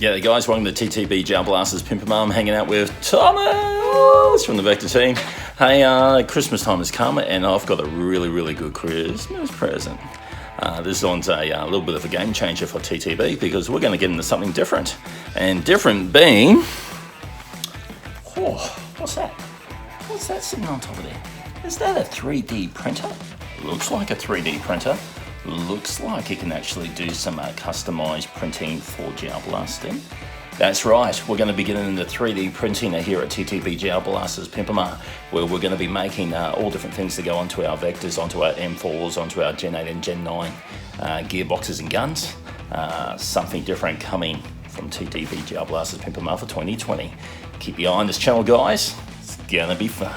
Yeah, guys, welcome to TTB Gel Blasters Pimper Mum, hanging out with Thomas from the Vector team. Hey, Christmas time has come and I've got a really good Christmas present. This one's a little bit of a game changer for TTB because we're going to get into something different. And different being... Oh, what's that? What's that sitting on top of there? Is that a 3D printer? Looks like a 3D printer. Looks like it can actually do some customized printing for gel blasting. That's right, we're going to be getting into 3D printing here at TTB Gel Blasters Pimper Mum, where we're going to be making all different things to go onto our Vectors, onto our M4s, onto our Gen 8 and Gen 9 gearboxes and guns. Something different coming from TTB Gel Blasters Pimper Mum for 2020. Keep your eye on this channel, guys. It's going to be fun.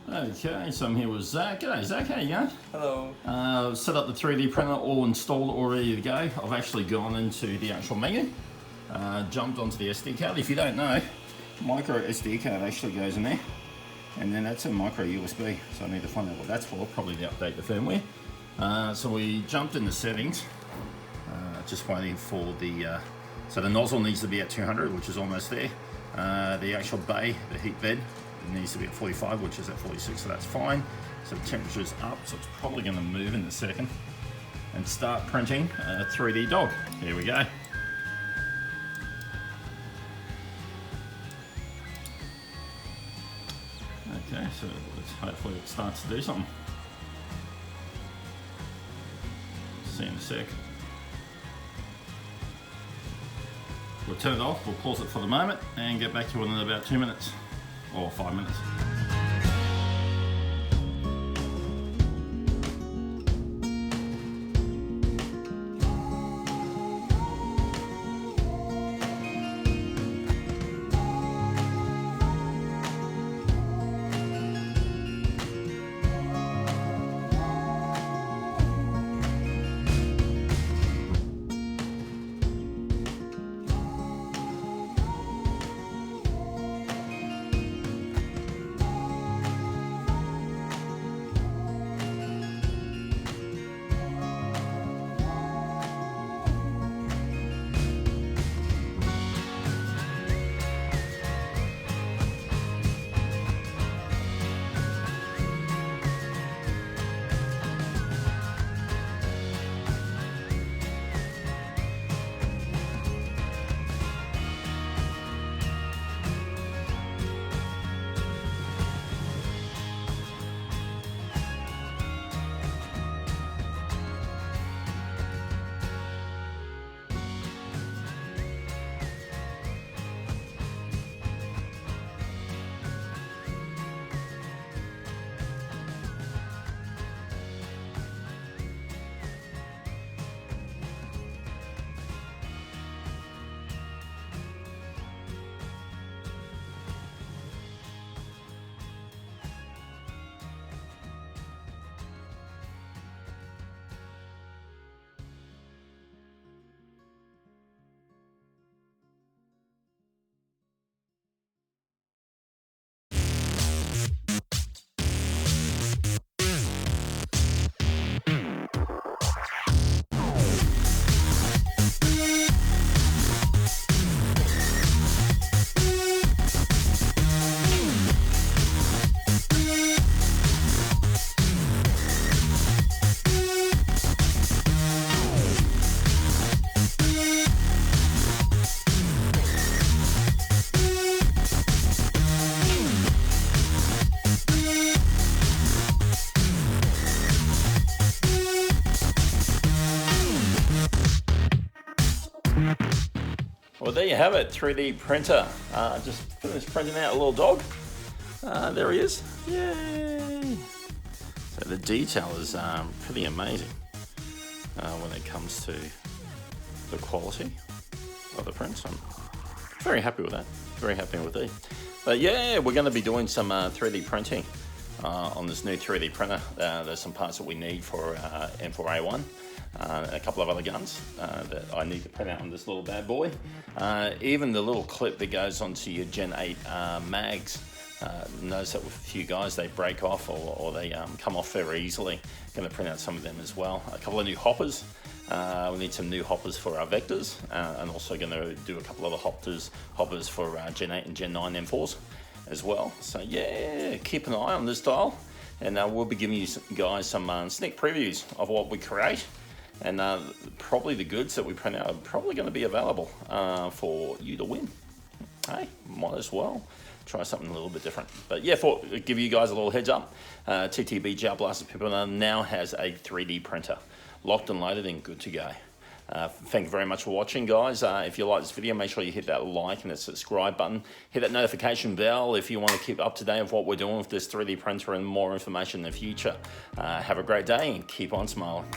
Okay, so I'm here with Zach. G'day Zach, how you going? Hello. Set up the 3D printer, all installed, all ready to go. I've actually gone into the actual menu, jumped onto the SD card. If you don't know, micro SD card actually goes in there, and then that's a micro USB, so I need to find out what that's for, probably to update the firmware. So we jumped in the settings, just waiting for the, so the nozzle needs to be at 200, which is almost there. The actual bay, the heat bed, needs to be at 45, which is at 46, so that's fine. So the temperature's up, so it's probably going to move in a second and start printing a 3D dog. Here we go. Okay, so hopefully it starts to do something. See you in a sec. We'll turn it off, we'll pause it for the moment and get back to it in about 2 minutes. Or 5 minutes. Well, there you have it, 3D printer. Just finished printing out a little dog. There he is. Yay! So the detail is pretty amazing when it comes to the quality of the prints. I'm very happy with that. Very happy with these. But yeah, we're going to be doing some 3D printing on this new 3D printer. There's some parts that we need for M4A1. And a couple of other guns that I need to print out on this little bad boy. Even the little clip that goes onto your Gen 8 mags. Notice that with a few guys, they break off or they come off very easily. Going to print out some of them as well. A couple of new hoppers. We need some new hoppers for our vectors, and also going to do a couple other hoppers for Gen 8 and Gen 9 M4s as well. So yeah, keep an eye on this dial, and we'll be giving you guys some sneak previews of what we create. And probably the goods that we print out are probably going to be available for you to win. Hey, might as well try something a little bit different. But yeah, for give you guys a little heads up, TTB Gel Blaster Pipper now has a 3D printer, locked and loaded and good to go. Thank you very much for watching, guys. If you like this video, make sure you hit that like and that subscribe button. Hit that notification bell if you want to keep up to date with what we're doing with this 3D printer and more information in the future. Have a great day and keep on smiling.